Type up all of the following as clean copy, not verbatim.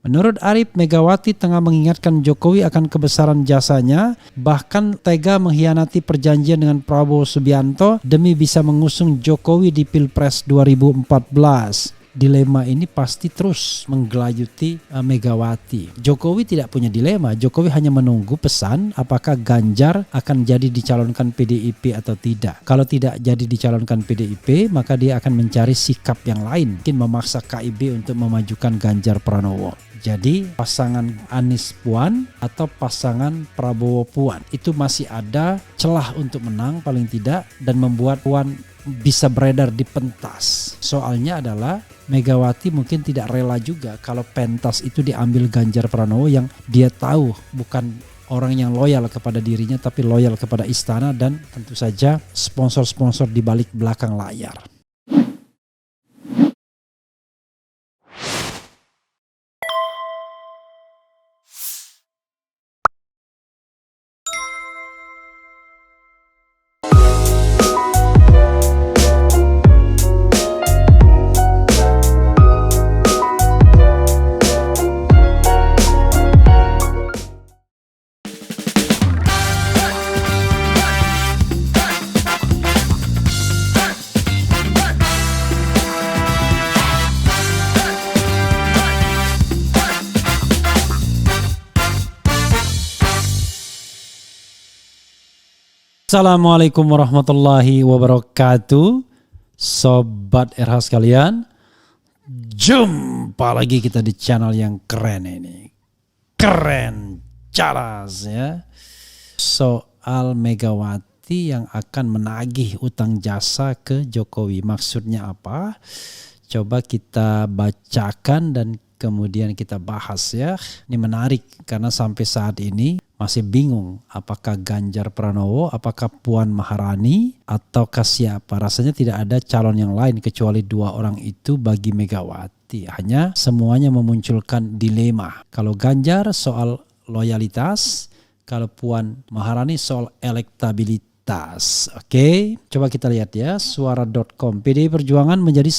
Menurut Arif, Megawati tengah mengingatkan Jokowi akan kebesaran jasanya, bahkan tega mengkhianati perjanjian dengan Prabowo Subianto demi bisa mengusung Jokowi di Pilpres 2014. Dilema ini pasti terus menggelayuti Megawati. Jokowi tidak punya dilema, Jokowi hanya menunggu pesan apakah Ganjar akan jadi dicalonkan PDIP atau tidak. Kalau tidak jadi dicalonkan PDIP, maka dia akan mencari sikap yang lain, mungkin memaksa KIB untuk memajukan Ganjar Pranowo. Jadi pasangan Anies Puan atau pasangan Prabowo Puan itu masih ada celah untuk menang paling tidak dan membuat Puan bisa beredar di pentas. Soalnya adalah Megawati mungkin tidak rela juga kalau pentas itu diambil Ganjar Pranowo yang dia tahu bukan orang yang loyal kepada dirinya tapi loyal kepada istana dan tentu saja sponsor-sponsor di balik belakang layar. Assalamualaikum warahmatullahi wabarakatuh. Sobat RH sekalian, jumpa lagi kita di channel yang keren ini. Keren caras ya. Soal Megawati yang akan menagih utang jasa ke Jokowi. Maksudnya apa? Coba kita bacakan dan kemudian kita bahas ya. Ini menarik karena sampai saat ini masih bingung apakah Ganjar Pranowo, apakah Puan Maharani, ataukah siapa. Rasanya tidak ada calon yang lain kecuali dua orang itu bagi Megawati. Hanya semuanya memunculkan dilema. Kalau Ganjar soal loyalitas, kalau Puan Maharani soal elektabilitas. Oke, coba kita lihat ya, suara.com. PDI Perjuangan menjadi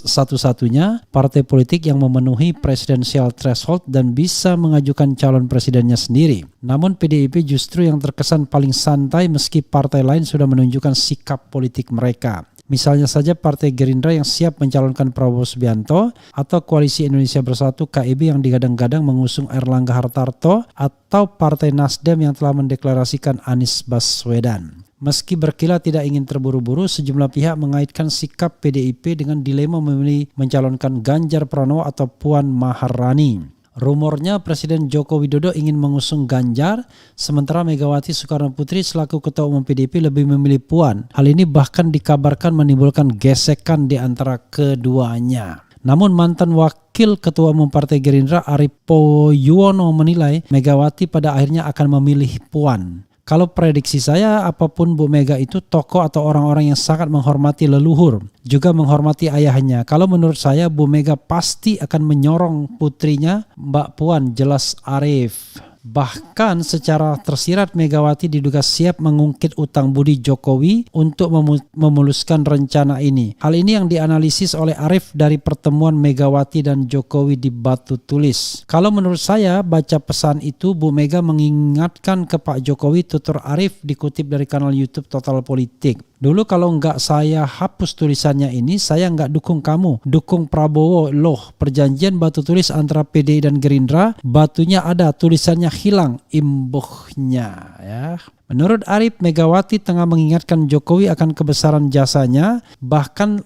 satu-satunya partai politik yang memenuhi presidensial threshold dan bisa mengajukan calon presidennya sendiri. Namun PDIP justru yang terkesan paling santai meski partai lain sudah menunjukkan sikap politik mereka. Misalnya saja Partai Gerindra yang siap mencalonkan Prabowo Subianto atau Koalisi Indonesia Bersatu KIB yang digadang-gadang mengusung Erlangga Hartarto atau Partai Nasdem yang telah mendeklarasikan Anies Baswedan. Meski berkilah tidak ingin terburu-buru, sejumlah pihak mengaitkan sikap PDIP dengan dilema memilih mencalonkan Ganjar Pranowo atau Puan Maharani. Rumornya Presiden Joko Widodo ingin mengusung Ganjar, sementara Megawati Soekarno Putri selaku Ketua Umum PDIP lebih memilih Puan. Hal ini bahkan dikabarkan menimbulkan gesekan di antara keduanya. Namun mantan Wakil Ketua Umum Partai Gerindra Arief Poyuono menilai Megawati pada akhirnya akan memilih Puan. Kalau prediksi saya, apapun Bu Mega itu tokoh atau orang-orang yang sangat menghormati leluhur, juga menghormati ayahnya. Kalau menurut saya, Bu Mega pasti akan menyorong putrinya Mbak Puan, jelas Arief. Bahkan secara tersirat Megawati diduga siap mengungkit utang budi Jokowi untuk memuluskan rencana ini. Hal ini yang dianalisis oleh Arief dari pertemuan Megawati dan Jokowi di Batu Tulis. Kalau menurut saya baca pesan itu Bu Mega mengingatkan ke Pak Jokowi, tutur Arief dikutip dari kanal YouTube Total Politik. Dulu kalau nggak saya hapus tulisannya ini, saya nggak dukung kamu, dukung Prabowo loh. Perjanjian Batu Tulis antara PDI dan Gerindra, batunya ada, tulisannya hilang, imbuhnya ya. Menurut Arief, Megawati tengah mengingatkan Jokowi akan kebesaran jasanya, bahkan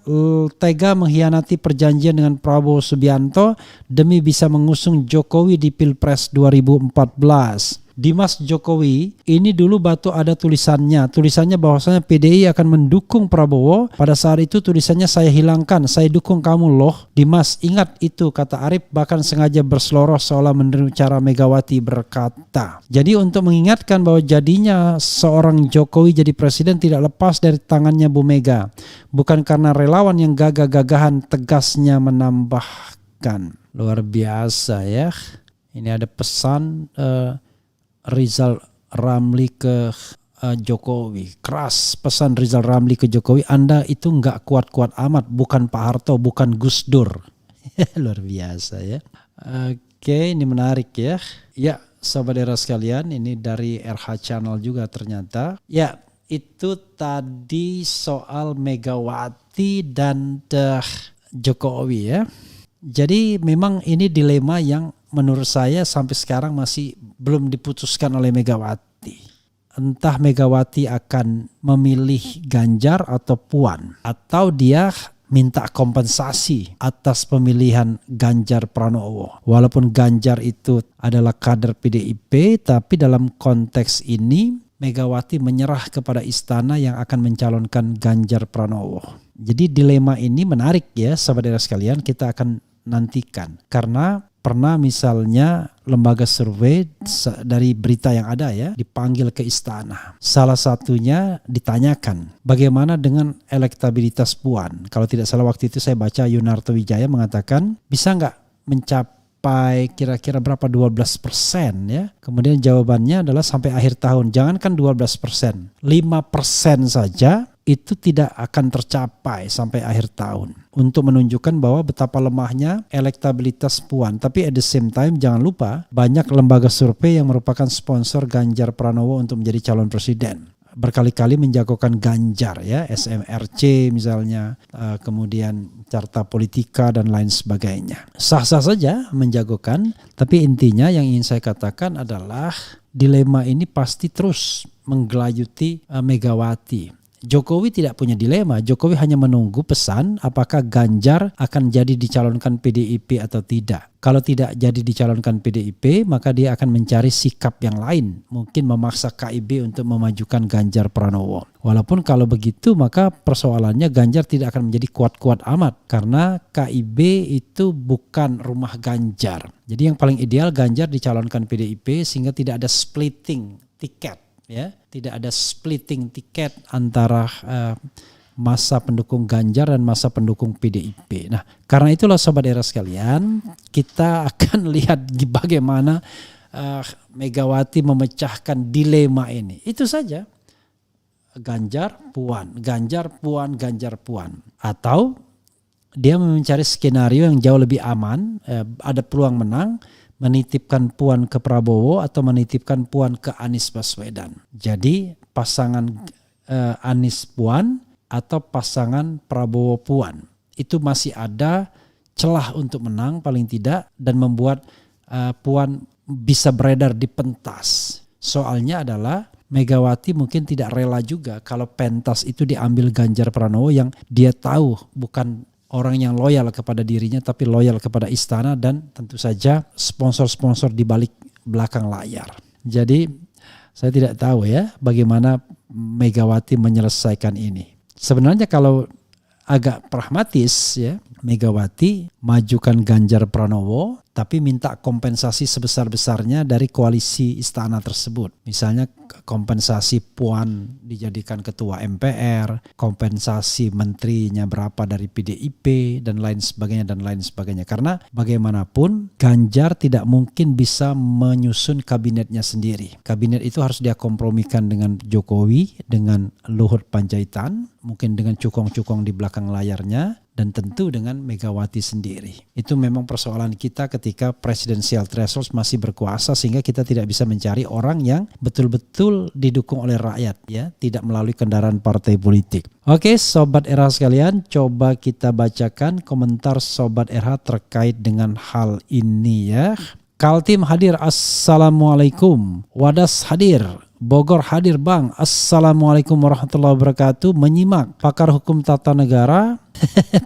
tega mengkhianati perjanjian dengan Prabowo Subianto demi bisa mengusung Jokowi di Pilpres 2014. Dimas Jokowi, ini dulu batu ada tulisannya bahwasanya PDI akan mendukung Prabowo. Pada saat itu tulisannya saya hilangkan, saya dukung kamu loh. Dimas, ingat itu, kata Arief, bahkan sengaja berseloroh seolah meniru cara Megawati berkata. Jadi untuk mengingatkan bahwa jadinya seorang Jokowi jadi presiden tidak lepas dari tangannya Bu Mega. Bukan karena relawan yang gagah-gagahan, tegasnya menambahkan. Luar biasa ya. Ini ada pesan Rizal Ramli ke Jokowi. Keras pesan Rizal Ramli ke Jokowi, Anda itu nggak kuat-kuat amat, bukan Pak Harto, bukan Gus Dur. Luar biasa ya. Oke, ini menarik ya. Ya, Sobat Era sekalian, ini dari RH Channel juga ternyata. Ya, itu tadi soal Megawati dan Jokowi ya. Jadi memang ini dilema yang menurut saya sampai sekarang masih belum diputuskan oleh Megawati. Entah Megawati akan memilih Ganjar atau Puan, atau dia minta kompensasi atas pemilihan Ganjar Pranowo. Walaupun Ganjar itu adalah kader PDIP, tapi dalam konteks ini Megawati menyerah kepada istana yang akan mencalonkan Ganjar Pranowo. Jadi dilema ini menarik ya sahabat Era sekalian, kita akan nantikan. Karena pernah misalnya lembaga survei dari berita yang ada ya dipanggil ke istana. Salah satunya ditanyakan bagaimana dengan elektabilitas Puan. Kalau tidak salah waktu itu saya baca Yunarto Wijaya mengatakan bisa nggak mencapai kira-kira berapa 12% ya. Kemudian jawabannya adalah sampai akhir tahun. Jangankan 12%, 5% saja itu tidak akan tercapai sampai akhir tahun. Untuk menunjukkan bahwa betapa lemahnya elektabilitas Puan. Tapi at the same time jangan lupa banyak lembaga survei yang merupakan sponsor Ganjar Pranowo untuk menjadi calon presiden. Berkali-kali menjagokan Ganjar ya, SMRC misalnya, kemudian Carta Politika dan lain sebagainya. Sah-sah saja menjagokan, tapi intinya yang ingin saya katakan adalah dilema ini pasti terus menggelayuti Megawati. Jokowi tidak punya dilema, Jokowi hanya menunggu pesan apakah Ganjar akan jadi dicalonkan PDIP atau tidak. Kalau tidak jadi dicalonkan PDIP, maka dia akan mencari sikap yang lain. Mungkin memaksa KIB untuk memajukan Ganjar Pranowo. Walaupun kalau begitu maka persoalannya Ganjar tidak akan menjadi kuat-kuat amat. Karena KIB itu bukan rumah Ganjar. Jadi yang paling ideal Ganjar dicalonkan PDIP sehingga tidak ada splitting tiket. Ya, tidak ada splitting tiket antara masa pendukung Ganjar dan masa pendukung PDIP. Nah, karena itulah Sobat Era sekalian, kita akan lihat bagaimana Megawati memecahkan dilema ini. Itu saja. Ganjar, Puan, Ganjar, Puan, Ganjar, Puan. Atau dia mencari skenario yang jauh lebih aman, ada peluang menang, menitipkan Puan ke Prabowo atau menitipkan Puan ke Anies Baswedan. Jadi pasangan Anies Puan atau pasangan Prabowo Puan itu masih ada celah untuk menang paling tidak dan membuat Puan bisa beredar di pentas. Soalnya adalah Megawati mungkin tidak rela juga kalau pentas itu diambil Ganjar Pranowo yang dia tahu bukan orang yang loyal kepada dirinya tapi loyal kepada istana dan tentu saja sponsor-sponsor di balik belakang layar. Jadi saya tidak tahu ya bagaimana Megawati menyelesaikan ini. Sebenarnya kalau agak pragmatis ya, Megawati majukan Ganjar Pranowo tapi minta kompensasi sebesar-besarnya dari koalisi istana tersebut. Misalnya kompensasi Puan dijadikan ketua MPR, kompensasi menterinya berapa dari PDIP dan lain sebagainya. Karena bagaimanapun Ganjar tidak mungkin bisa menyusun kabinetnya sendiri. Kabinet itu harus dia kompromikan dengan Jokowi, dengan Luhut Panjaitan, mungkin dengan cukong-cukong di belakang layarnya, dan tentu dengan Megawati sendiri. Itu memang persoalan kita ketika presidensial threshold masih berkuasa sehingga kita tidak bisa mencari orang yang betul-betul didukung oleh rakyat ya, tidak melalui kendaraan partai politik. Oke, Sobat RH sekalian, coba kita bacakan komentar Sobat RH terkait dengan hal ini ya. Kaltim hadir, Assalamualaikum. Wadas hadir. Bogor hadir Bang, Assalamualaikum warahmatullahi wabarakatuh. Menyimak pakar hukum tata negara.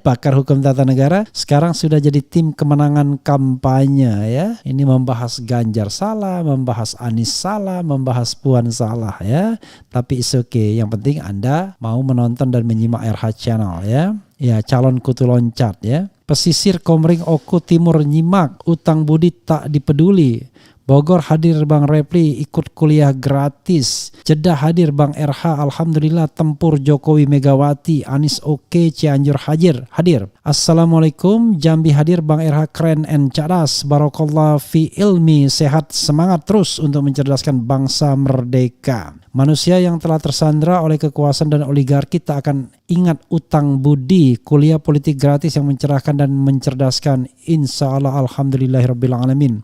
Pakar hukum tata negara sekarang sudah jadi tim kemenangan kampanye ya. Ini membahas Ganjar salah, membahas Anies salah, membahas Puan salah ya. Tapi it's okay, yang penting Anda mau menonton dan menyimak RH Channel ya. Ya, calon kutu loncat ya. Pesisir Komering Oku Timur nyimak, utang budi tak dipeduli. Bogor hadir Bang Repli ikut kuliah gratis. Jeddah hadir Bang RH, Alhamdulillah tempur Jokowi Megawati. Anies oke, Cianjur hadir. Assalamualaikum, Jambi hadir Bang RH keren and cerdas. Barakallah fi ilmi, sehat semangat terus untuk mencerdaskan bangsa merdeka. Manusia yang telah tersandra oleh kekuasaan dan oligarki tak akan ingat utang budi kuliah politik gratis yang mencerahkan dan mencerdaskan. Insya Allah, alhamdulillahirrabbilalamin.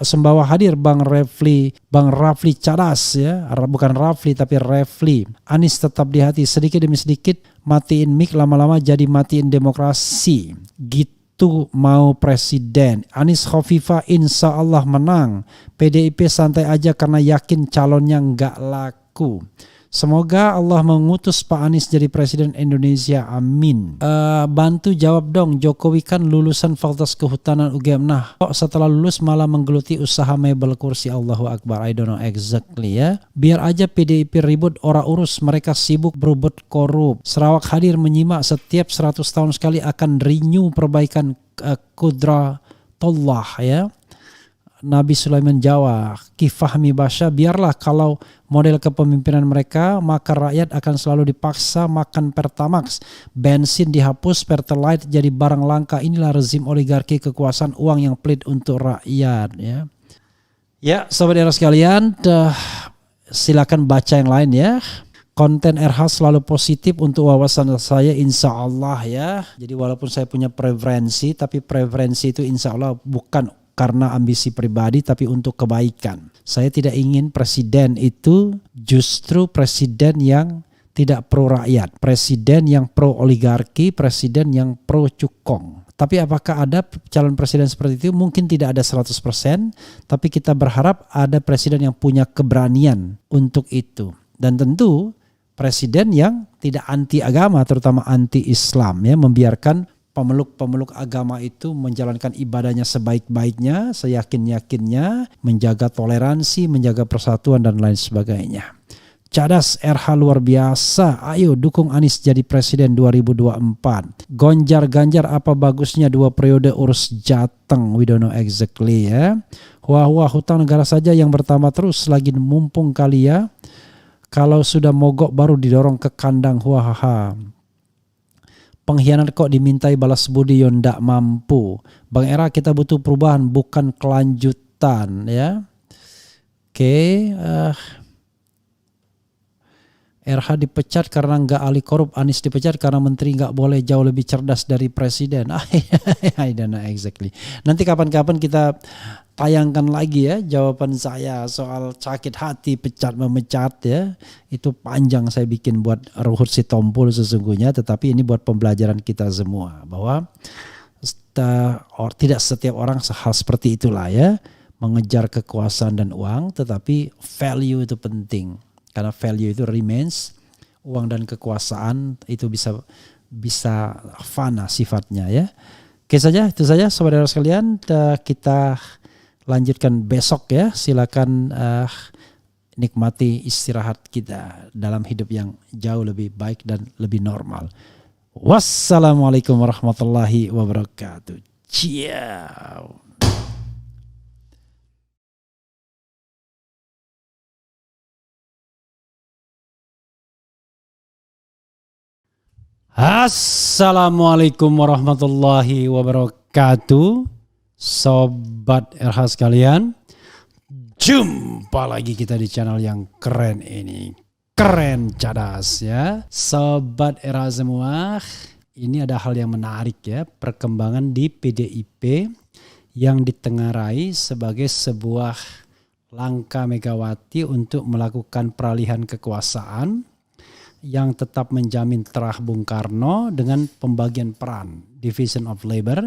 Sembawa hadir Bang Rafli Cadas ya, bukan Rafli tapi Refli. Anies tetap di hati, sedikit demi sedikit matiin mic, lama-lama jadi matiin demokrasi. Gitu mau presiden. Anies Khofifah insya Allah menang. PDIP santai aja karena yakin calonnya nggak laku. Semoga Allah mengutus Pak Anies jadi presiden Indonesia, amin. Bantu jawab dong, Jokowi kan lulusan Fakultas Kehutanan UGM. Nah, kok setelah lulus malah menggeluti usaha mebel kursi? Allahu Akbar, I don't know exactly ya. Biar aja PDIP ribut, ora urus, mereka sibuk berbuat korup. Sarawak hadir menyimak, setiap 100 tahun sekali akan renew perbaikan kudratullah ya. Nabi Sulaiman Jawa, Ki Fahmi Basha, biarlah kalau model kepemimpinan mereka, maka rakyat akan selalu dipaksa makan Pertamax, bensin dihapus, Pertalite jadi barang langka. Inilah rezim oligarki, kekuasaan uang yang pelit untuk rakyat ya. Ya, sobat era sekalian, silakan baca yang lain ya. Konten RH selalu positif untuk wawasan saya, insya Allah ya. Jadi walaupun saya punya preferensi, tapi preferensi itu insya Allah bukan karena ambisi pribadi tapi untuk kebaikan. Saya tidak ingin presiden itu justru presiden yang tidak pro rakyat, presiden yang pro oligarki, presiden yang pro cukong. Tapi apakah ada calon presiden seperti itu? Mungkin tidak ada 100%, tapi kita berharap ada presiden yang punya keberanian untuk itu. Dan tentu presiden yang tidak anti agama, terutama anti Islam ya, membiarkan pemeluk agama itu menjalankan ibadahnya sebaik-baiknya, seyakin-yakinnya, menjaga toleransi, menjaga persatuan dan lain sebagainya. Cadas RH luar biasa, ayo dukung Anies jadi presiden 2024. Ganjar apa bagusnya 2 periode urus Jateng, we don't know exactly ya. Wah hutang negara saja yang bertambah terus, lagi mumpung kali ya. Kalau sudah mogok baru didorong ke kandang, wahaha. Pengkhianat kok dimintai balas budi, yang ndak mampu. Bang Era, kita butuh perubahan bukan kelanjutan ya. Oke, RH dipecat karena nggak ahli korup, Anies dipecat karena menteri nggak boleh jauh lebih cerdas dari presiden. I don't know exactly. Nanti kapan-kapan kita tayangkan lagi ya jawaban saya soal sakit hati pecat memecat ya. Itu panjang saya bikin buat Ruhut Sitompul sesungguhnya, tetapi ini buat pembelajaran kita semua bahwa tidak setiap orang hal seperti itulah ya, mengejar kekuasaan dan uang, tetapi value itu penting. Karena value itu remains, uang dan kekuasaan itu bisa fana sifatnya ya. Oke saja, itu saja saudara sekalian, kita lanjutkan besok ya. Silakan nikmati istirahat kita dalam hidup yang jauh lebih baik dan lebih normal. Wassalamualaikum warahmatullahi wabarakatuh. Ciao. Assalamualaikum warahmatullahi wabarakatuh. Sobat RH sekalian, jumpa lagi kita di channel yang keren ini, keren cadas ya. Sobat RH semua, ini ada hal yang menarik ya, perkembangan di PDIP yang ditengarai sebagai sebuah langkah Megawati untuk melakukan peralihan kekuasaan yang tetap menjamin terah Bung Karno dengan pembagian peran, division of labor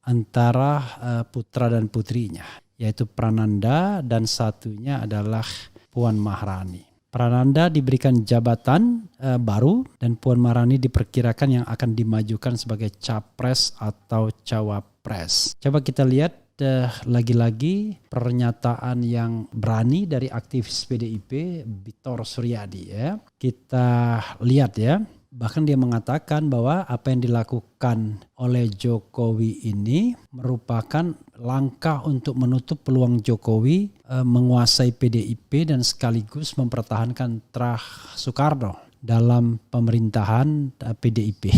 antara putra dan putrinya, yaitu Prananda dan satunya adalah Puan Maharani. Prananda diberikan jabatan baru dan Puan Maharani diperkirakan yang akan dimajukan sebagai capres atau cawapres. Coba kita lihat lagi-lagi pernyataan yang berani dari aktivis PDIP Bitor Suryadi ya. Kita lihat ya, bahkan dia mengatakan bahwa apa yang dilakukan oleh Jokowi ini merupakan langkah untuk menutup peluang Jokowi menguasai PDIP dan sekaligus mempertahankan terah Soekarno dalam pemerintahan PDIP.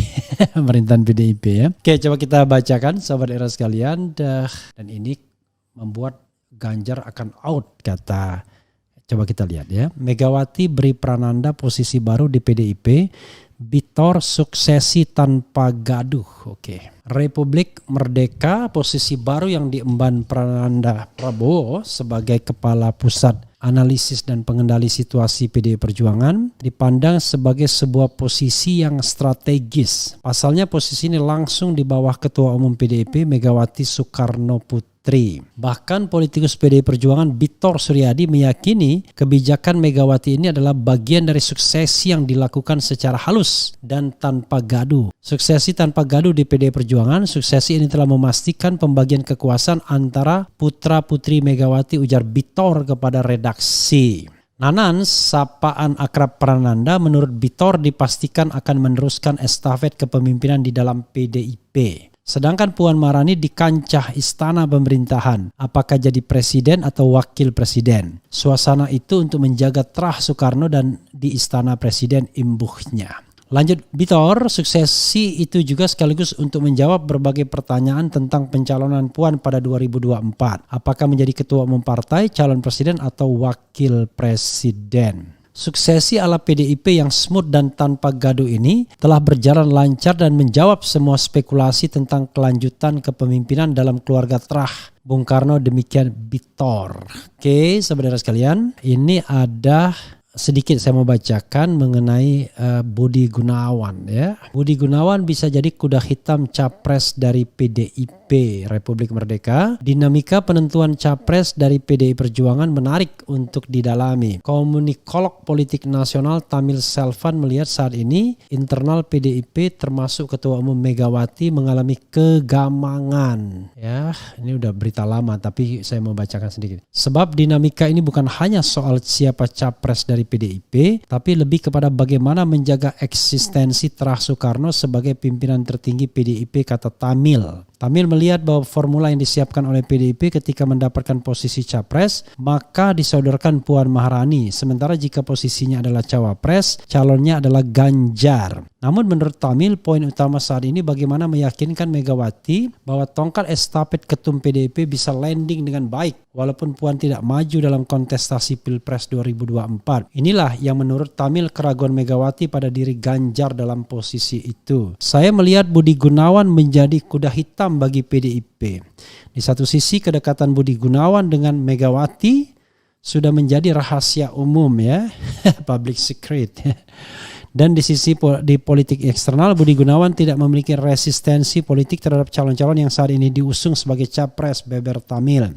Pemerintahan PDIP ya. Oke, coba kita bacakan Sobat Era sekalian, dan ini membuat Ganjar akan out kata Coba kita lihat ya. Megawati beri Prananda posisi baru di PDIP. Bitor suksesi tanpa gaduh. Oke. Republik Merdeka posisi baru yang diemban Prananda Prabowo sebagai Kepala Pusat Analisis dan Pengendali Situasi PDI Perjuangan dipandang sebagai sebuah posisi yang strategis. Pasalnya posisi ini langsung di bawah Ketua Umum PDIP Megawati Soekarno Putri. Bahkan politikus PDI Perjuangan Bitor Suryadi meyakini kebijakan Megawati ini adalah bagian dari suksesi yang dilakukan secara halus dan tanpa gaduh. Suksesi tanpa gaduh di PDI Perjuangan, suksesi ini telah memastikan pembagian kekuasaan antara putra-putri Megawati, ujar Bitor kepada redaksi. Nanan, sapaan akrab Prananda, menurut Bitor dipastikan akan meneruskan estafet kepemimpinan di dalam PDIP. Sedangkan Puan Maharani di kancah istana pemerintahan, apakah jadi presiden atau wakil presiden. Suasana itu untuk menjaga terah Soekarno dan di istana presiden imbuhnya. Lanjut Bitor, suksesi itu juga sekaligus untuk menjawab berbagai pertanyaan tentang pencalonan Puan pada 2024. Apakah menjadi ketua umum partai, calon presiden atau wakil presiden. Suksesi ala PDIP yang smooth dan tanpa gaduh ini telah berjalan lancar dan menjawab semua spekulasi tentang kelanjutan kepemimpinan dalam keluarga terah Bung Karno, demikian Bitor. Oke, saudara sekalian, ini ada sedikit saya mau bacakan mengenai Budi Gunawan ya. Budi Gunawan bisa jadi kuda hitam capres dari PDIP Republik Merdeka. Dinamika penentuan capres dari PDI Perjuangan menarik untuk didalami. Komunikolog politik nasional Tamil Selvan melihat saat ini internal PDIP termasuk Ketua Umum Megawati mengalami kegamangan. Ya, ini udah berita lama tapi saya mau bacakan sedikit. Sebab dinamika ini bukan hanya soal siapa capres dari PDIP, tapi lebih kepada bagaimana menjaga eksistensi terah Soekarno sebagai pimpinan tertinggi PDIP, kata Tamil. Tamil melihat bahwa formula yang disiapkan oleh PDIP ketika mendapatkan posisi capres, maka disodorkan Puan Maharani. Sementara jika posisinya adalah cawapres, calonnya adalah Ganjar. Namun menurut Tamil, poin utama saat ini bagaimana meyakinkan Megawati bahwa tongkat estafet ketum PDIP bisa landing dengan baik walaupun Puan tidak maju dalam kontestasi Pilpres 2024. Inilah yang menurut Tamil keraguan Megawati pada diri Ganjar dalam posisi itu. Saya melihat Budi Gunawan menjadi kuda hitam bagi PDIP. Di satu sisi kedekatan Budi Gunawan dengan Megawati sudah menjadi rahasia umum ya, public secret. Dan di sisi di politik eksternal, Budi Gunawan tidak memiliki resistensi politik terhadap calon-calon yang saat ini diusung sebagai capres, beber Tamil.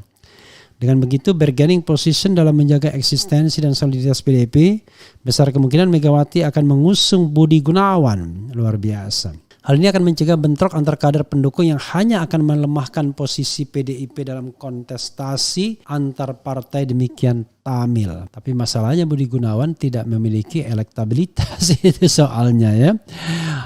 Dengan begitu, bargaining position dalam menjaga eksistensi dan soliditas PDIP, besar kemungkinan Megawati akan mengusung Budi Gunawan. Luar biasa. Hal ini akan mencegah bentrok antar kader pendukung yang hanya akan melemahkan posisi PDIP dalam kontestasi antar partai, demikian Tamil. Tapi masalahnya Budi Gunawan tidak memiliki elektabilitas, itu soalnya ya.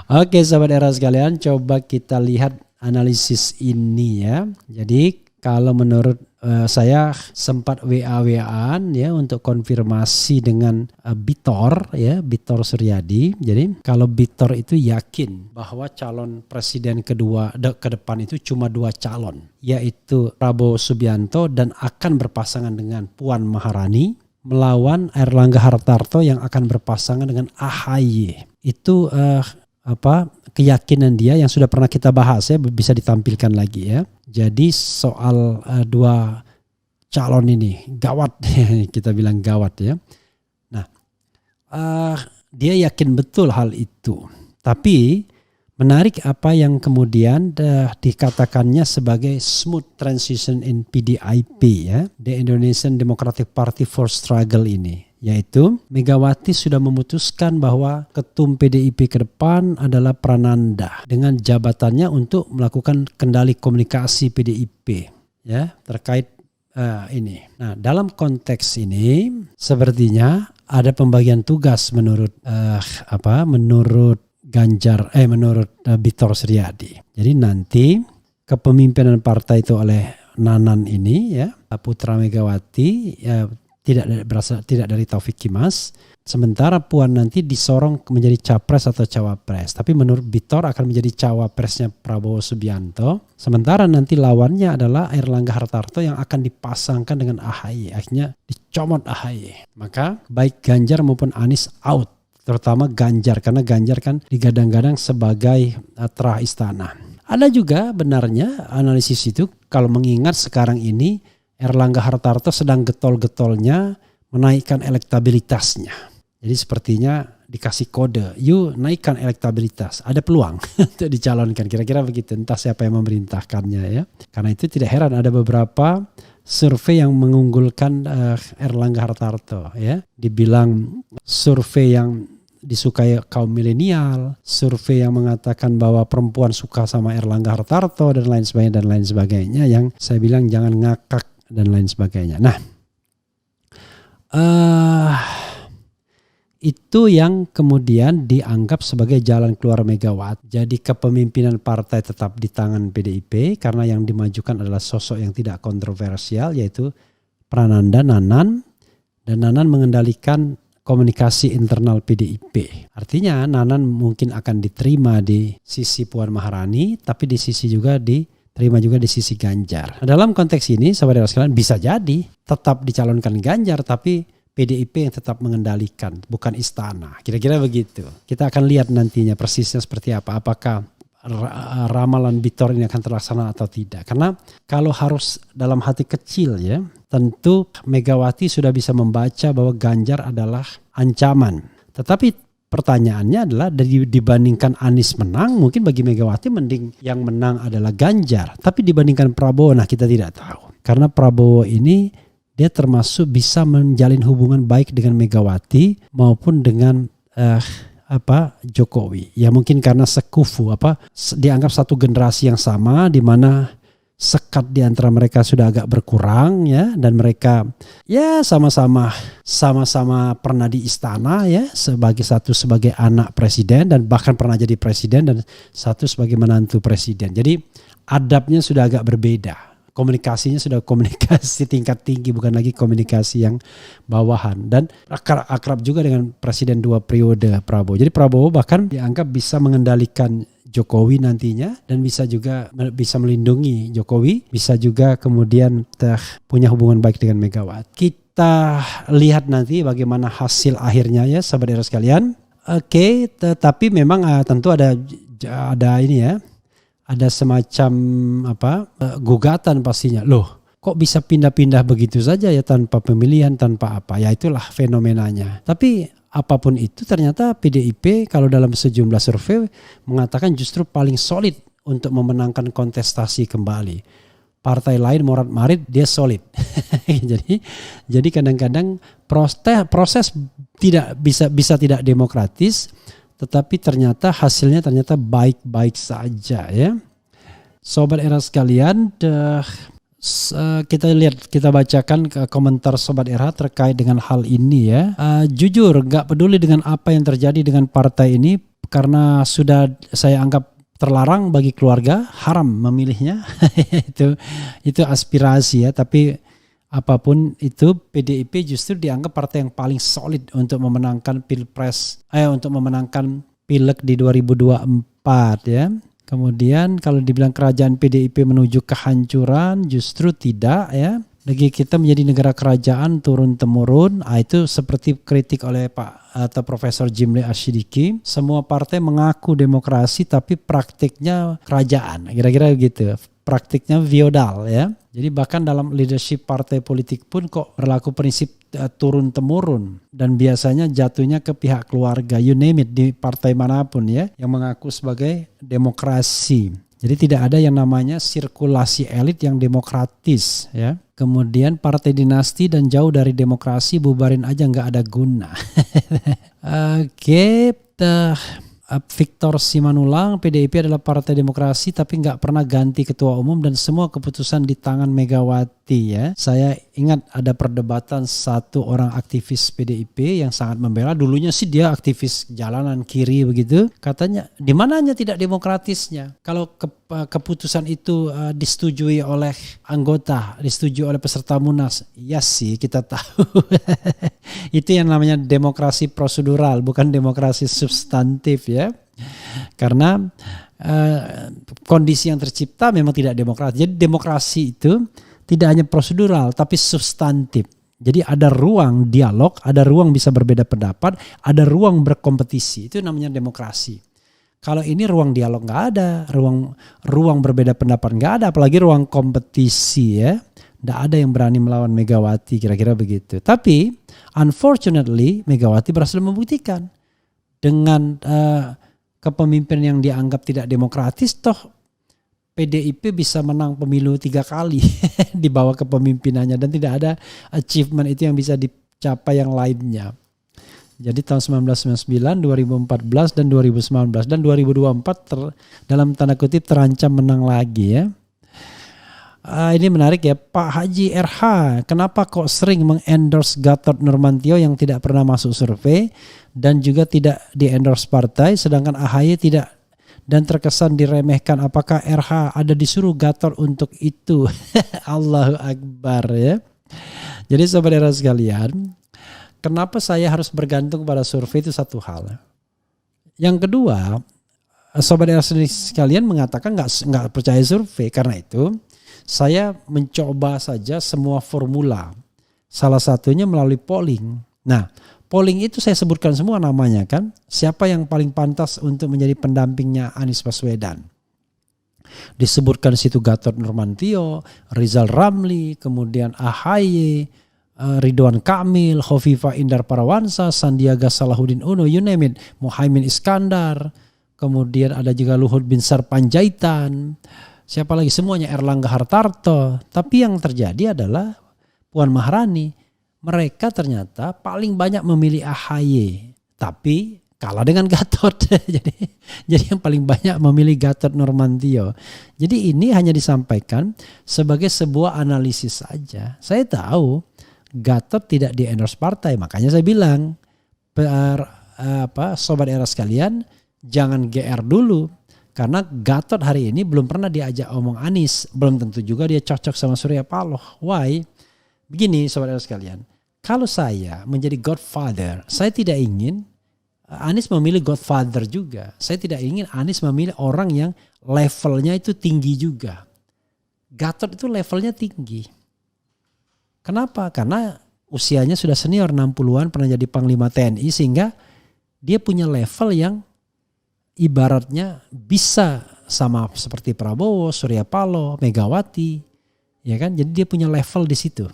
Oke sahabat era sekalian, coba kita lihat analisis ini ya. Jadi kalau menurut saya sempat WA-WA-an ya untuk konfirmasi dengan Bitor ya, Bitor Suryadi. Jadi kalau Bitor itu yakin bahwa calon presiden kedua ke depan itu cuma 2 calon, yaitu Prabowo Subianto dan akan berpasangan dengan Puan Maharani melawan Airlangga Hartarto yang akan berpasangan dengan AHY. Itu keyakinan dia yang sudah pernah kita bahas ya, bisa ditampilkan lagi ya. Jadi soal 2 calon ini gawat, kita bilang gawat ya. Nah, dia yakin betul hal itu. Tapi menarik apa yang kemudian dikatakannya sebagai smooth transition in PDIP ya, the Indonesian Democratic Party for Struggle ini. Yaitu Megawati sudah memutuskan bahwa ketum PDIP ke depan adalah Prananda dengan jabatannya untuk melakukan kendali komunikasi PDIP ya terkait ini. Nah, dalam konteks ini sepertinya ada pembagian tugas menurut menurut Bitor Suryadi. Jadi nanti kepemimpinan partai itu oleh Nanan ini ya, putra Megawati ya, tidak dari Taufik Kimas. Sementara Puan nanti disorong menjadi capres atau cawapres. Tapi menurut Bitor akan menjadi cawapresnya Prabowo Subianto. Sementara nanti lawannya adalah Airlangga Hartarto yang akan dipasangkan dengan AHY. Akhirnya comot AHY. Maka baik Ganjar maupun Anies out. Terutama Ganjar, karena Ganjar kan digadang-gadang sebagai terah istana. Ada juga benarnya analisis itu kalau mengingat sekarang ini Erlangga Hartarto sedang getol-getolnya menaikkan elektabilitasnya. Jadi sepertinya dikasih kode, yuk naikkan elektabilitas, ada peluang untuk dicalonkan. Kira-kira begitu, entah siapa yang memerintahkannya ya. Karena itu tidak heran ada beberapa survei yang mengunggulkan Erlangga Hartarto ya. Dibilang survei yang disukai kaum milenial, survei yang mengatakan bahwa perempuan suka sama Erlangga Hartarto dan lain sebagainya yang saya bilang jangan ngakak dan lain sebagainya. Nah, itu yang kemudian dianggap sebagai jalan keluar Megawati. Jadi kepemimpinan partai tetap di tangan PDIP karena yang dimajukan adalah sosok yang tidak kontroversial yaitu Prananda Nanan, dan Nanan mengendalikan komunikasi internal PDIP. Artinya Nanan mungkin akan diterima di sisi Puan Maharani, tapi di sisi juga diterima juga di sisi Ganjar. Nah, dalam konteks ini, sahabat sekalian, bisa jadi tetap dicalonkan Ganjar, tapi PDIP yang tetap mengendalikan, bukan istana. Kira-kira begitu. Kita akan lihat nantinya persisnya seperti apa. Apakah ramalan Bitor ini akan terlaksana atau tidak. Karena kalau harus dalam hati kecil ya, tentu Megawati sudah bisa membaca bahwa Ganjar adalah ancaman. Tetapi pertanyaannya adalah dibandingkan Anies menang, mungkin bagi Megawati mending yang menang adalah Ganjar. Tapi dibandingkan Prabowo, nah kita tidak tahu. Karena Prabowo ini dia termasuk bisa menjalin hubungan baik dengan Megawati maupun dengan Jokowi. Ya mungkin karena sekufu dianggap satu generasi yang sama di mana sekat di antara mereka sudah agak berkurang ya, dan mereka ya sama-sama pernah di istana ya, sebagai anak presiden dan bahkan pernah jadi presiden, dan satu sebagai menantu presiden. Jadi adabnya sudah agak berbeda. Komunikasinya sudah komunikasi tingkat tinggi, bukan lagi komunikasi yang bawahan, dan akrab juga dengan presiden 2 periode Prabowo. Jadi Prabowo bahkan dianggap bisa mengendalikan Jokowi nantinya dan bisa melindungi Jokowi, bisa juga kemudian punya hubungan baik dengan Megawati. Kita lihat nanti bagaimana hasil akhirnya ya sahabat era sekalian. Oke, tetapi memang tentu ada ini ya. Ada semacam gugatan pastinya. Loh, kok bisa pindah-pindah begitu saja ya tanpa pemilihan, tanpa apa. Ya itulah fenomenanya. Tapi apapun itu ternyata PDIP kalau dalam sejumlah survei mengatakan justru paling solid untuk memenangkan kontestasi kembali. Partai lain morat-marit, dia solid. Jadi kadang-kadang proses tidak bisa tidak demokratis, tetapi ternyata hasilnya baik-baik saja ya. Sobat era sekalian, kita bacakan komentar Sobat Era terkait dengan hal ini ya. Jujur gak peduli dengan apa yang terjadi dengan partai ini karena sudah saya anggap terlarang bagi keluarga, haram memilihnya. itu aspirasi ya, tapi apapun itu PDIP justru dianggap partai yang paling solid untuk memenangkan untuk memenangkan pileg di 2024 ya. Kemudian kalau dibilang kerajaan PDIP menuju kehancuran, justru tidak ya. Lagi kita menjadi negara kerajaan turun-temurun, itu seperti kritik oleh Profesor Jimli Asyidiki. Semua partai mengaku demokrasi tapi praktiknya kerajaan, kira-kira begitu. Praktiknya feodal ya. Jadi bahkan dalam leadership partai politik pun kok berlaku prinsip turun-temurun, dan biasanya jatuhnya ke pihak keluarga, you name it, di partai manapun ya, yang mengaku sebagai demokrasi. Jadi tidak ada yang namanya sirkulasi elit yang demokratis ya. Kemudian partai dinasti dan jauh dari demokrasi, bubarin aja, nggak ada guna. Oke, Victor Simanulang, PDIP adalah partai demokrasi tapi nggak pernah ganti ketua umum dan semua keputusan di tangan Megawati ya. Saya ingat ada perdebatan satu orang aktivis PDIP yang sangat membela, dulunya sih dia aktivis jalanan kiri begitu. Katanya di mananya tidak demokratisnya kalau keputusan itu disetujui oleh anggota, disetujui oleh peserta Munas. Ya sih, kita tahu. Itu yang namanya demokrasi prosedural, bukan demokrasi substantif ya. Karena kondisi yang tercipta memang tidak demokratis. Jadi demokrasi itu tidak hanya prosedural tapi substantif. Jadi ada ruang dialog, ada ruang bisa berbeda pendapat, ada ruang berkompetisi. Itu namanya demokrasi. Kalau ini ruang dialog nggak ada, ruang berbeda pendapat nggak ada, apalagi ruang kompetisi ya. Nggak ada yang berani melawan Megawati, kira-kira begitu. Tapi unfortunately Megawati berhasil membuktikan dengan kepemimpinan yang dianggap tidak demokratis, toh PDIP bisa menang pemilu 3 kali di bawah kepemimpinannya dan tidak ada achievement itu yang bisa dicapai yang lainnya. Jadi tahun 1999, 2014 dan 2019 dan 2024 dalam tanda kutip terancam menang lagi ya. Ini menarik ya, Pak Haji RH, kenapa kok sering mengendorse Gatot Nurmantio yang tidak pernah masuk survei dan juga tidak di-endorse partai, sedangkan AHY tidak dan terkesan diremehkan. Apakah RH ada disuruh Gatot untuk itu? Allahu Akbar ya. Jadi sobat era sekalian, kenapa saya harus bergantung pada survei itu satu hal. Yang kedua, sobat era sekalian mengatakan nggak percaya survei, karena itu saya mencoba saja semua formula. Salah satunya melalui polling. Nah, polling itu saya sebutkan semua namanya kan. Siapa yang paling pantas untuk menjadi pendampingnya Anies Baswedan. Disebutkan di situ Gatot Nurmantio, Rizal Ramli, kemudian AHY, Ridwan Kamil, Khofifah Indar Parawansa, Sandiaga Salahuddin Uno, you name it, Muhaimin Iskandar, kemudian ada juga Luhut Binsar Panjaitan, siapa lagi, semuanya, Erlangga Hartarto. Tapi yang terjadi adalah Puan Maharani, mereka ternyata paling banyak memilih AHY, tapi kalah dengan Gatot. jadi yang paling banyak memilih Gatot Nurmantio. Jadi ini hanya disampaikan sebagai sebuah analisis saja. Saya tahu Gatot tidak di-endorse partai, makanya saya bilang, sobat era sekalian, jangan GR dulu. Karena Gatot hari ini belum pernah diajak omong Anies, belum tentu juga dia cocok sama Surya Paloh. Why? Begini sobat sekalian, kalau saya menjadi godfather, saya tidak ingin Anies memilih godfather juga. Saya tidak ingin Anies memilih orang yang levelnya itu tinggi juga. Gatot itu levelnya tinggi. Kenapa? Karena usianya sudah senior, 60-an, pernah jadi Panglima TNI, sehingga dia punya level yang ibaratnya bisa sama seperti Prabowo, Surya Paloh, Megawati, ya kan? Jadi dia punya level di situ.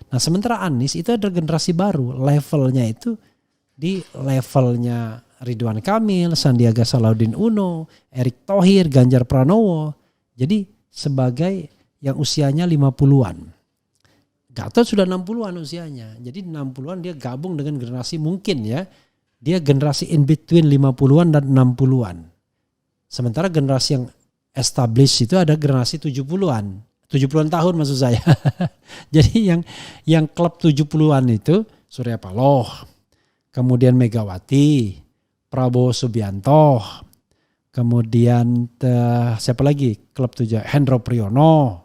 Nah, sementara Anies itu ada generasi baru, levelnya itu di levelnya Ridwan Kamil, Sandiaga Salahuddin Uno, Erick Thohir, Ganjar Pranowo. Jadi sebagai yang usianya 50-an. Gatot sudah 60-an usianya. Jadi 60-an dia gabung dengan generasi mungkin ya. Dia generasi in between 50-an dan 60-an. Sementara generasi yang established itu ada generasi 70-an. 70-an tahun maksud saya. Jadi yang klub 70-an itu Surya Paloh, kemudian Megawati, Prabowo Subianto, kemudian siapa lagi klub 7, Hendro Priyono,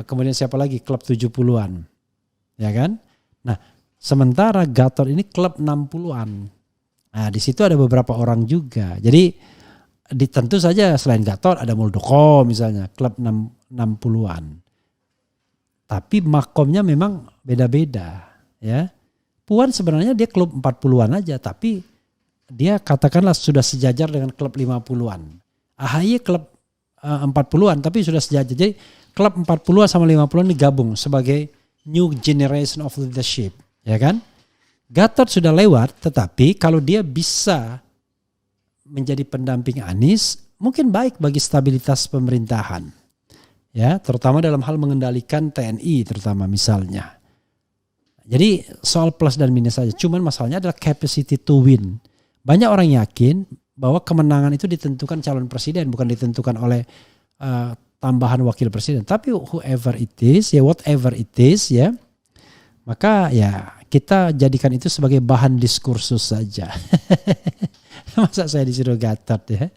kemudian siapa lagi klub 70-an. Ya kan? Nah, sementara Gatot ini klub 60-an. Nah, di situ ada beberapa orang juga. Jadi tentu saja selain Gatot ada Muldoko misalnya, klub 60-an. Tapi makomnya memang beda-beda ya. Puan sebenarnya dia klub 40-an aja, tapi dia katakanlah sudah sejajar dengan klub 50-an. AHY klub 40-an tapi sudah sejajar. Jadi klub 40-an sama 50-an digabung sebagai new generation of leadership, ya kan? Gatot sudah lewat, tetapi kalau dia bisa menjadi pendamping Anies, mungkin baik bagi stabilitas pemerintahan. Ya, terutama dalam hal mengendalikan TNI terutama misalnya. Jadi soal plus dan minus saja. Cuman masalahnya adalah capacity to win. Banyak orang yakin bahwa kemenangan itu ditentukan calon presiden, bukan ditentukan oleh tambahan wakil presiden. Tapi whoever it is, ya whatever it is ya, maka ya kita jadikan itu sebagai bahan diskursus saja. Masa saya disuruh Gatot ya,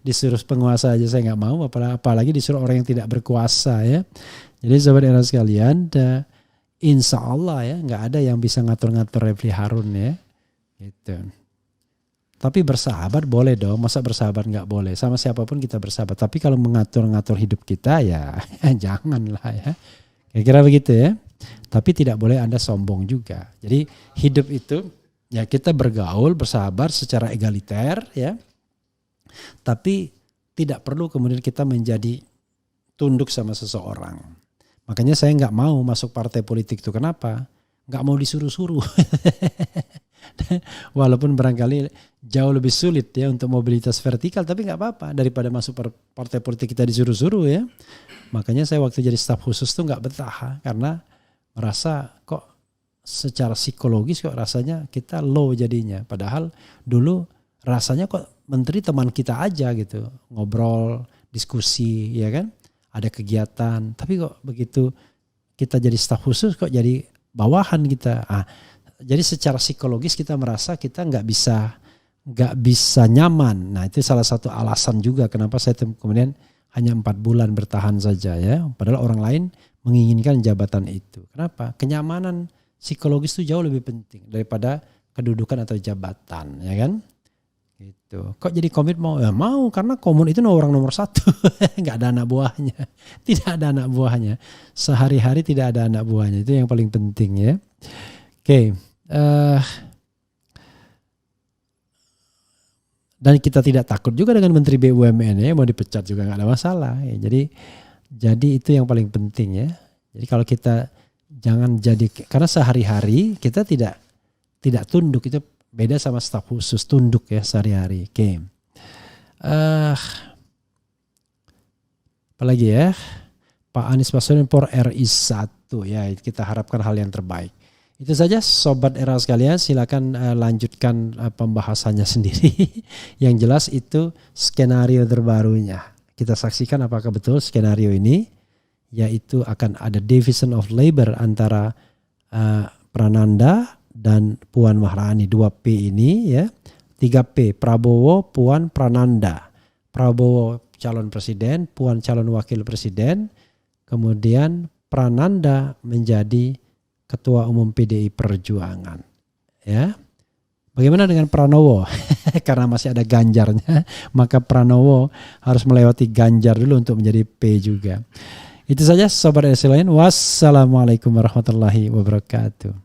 disuruh penguasa aja saya nggak mau, apalagi disuruh orang yang tidak berkuasa ya. Jadi sobat era sekalian, insya Allah ya nggak ada yang bisa ngatur-ngatur Refli Harun ya, gitu. Tapi bersahabat boleh dong, masa bersahabat nggak boleh? Sama siapapun kita bersahabat. Tapi kalau mengatur-ngatur hidup kita ya janganlah ya. Kira-kira begitu ya. Tapi tidak boleh Anda sombong juga. Jadi hidup itu ya kita bergaul, bersahabat secara egaliter ya. Tapi tidak perlu kemudian kita menjadi tunduk sama seseorang. Makanya saya nggak mau masuk partai politik itu. Kenapa? Nggak mau disuruh-suruh. Walaupun barangkali jauh lebih sulit ya untuk mobilitas vertikal, tapi nggak apa-apa daripada masuk partai politik kita disuruh-suruh ya. Makanya saya waktu jadi staf khusus tuh nggak betah karena merasa kok secara psikologis kok rasanya kita low jadinya. Padahal dulu rasanya kok menteri teman kita aja gitu, ngobrol, diskusi ya kan, ada kegiatan. Tapi kok begitu kita jadi staf khusus kok jadi bawahan kita. Jadi secara psikologis kita merasa kita nggak bisa nyaman. Nah itu salah satu alasan juga kenapa saya kemudian hanya 4 bulan bertahan saja ya. Padahal orang lain menginginkan jabatan itu. Kenapa? Kenyamanan psikologis itu jauh lebih penting daripada kedudukan atau jabatan, ya kan? Gitu. Kok jadi komit mau? Ya mau karena komun itu orang nomor 1. Nggak ada anak buahnya. Tidak ada anak buahnya. Sehari-hari tidak ada anak buahnya. Itu yang paling penting ya. Oke. Dan kita tidak takut juga dengan Menteri BUMN ya, mau dipecat juga nggak ada masalah. Ya. Jadi itu yang paling penting ya. Jadi kalau kita jangan jadi, karena sehari-hari kita tidak tunduk, itu beda sama staf khusus tunduk ya sehari-hari. Oke. Apalagi ya, Pak Anies Baswedan por RI 1 ya, kita harapkan hal yang terbaik. Itu saja Sobat Era sekalian, silakan lanjutkan pembahasannya sendiri. Yang jelas itu skenario terbarunya. Kita saksikan apakah betul skenario ini, yaitu akan ada division of labor antara Prananda dan Puan Maharani. 2P ini ya, 3P Prabowo, Puan, Prananda. Prabowo calon presiden, Puan calon wakil presiden, kemudian Prananda menjadi Ketua Umum PDI Perjuangan. Ya. Bagaimana dengan Pranowo? Karena masih ada Ganjarnya, maka Pranowo harus melewati Ganjar dulu untuk menjadi P juga. Itu saja Sobat RSI lain. Wassalamualaikum warahmatullahi wabarakatuh.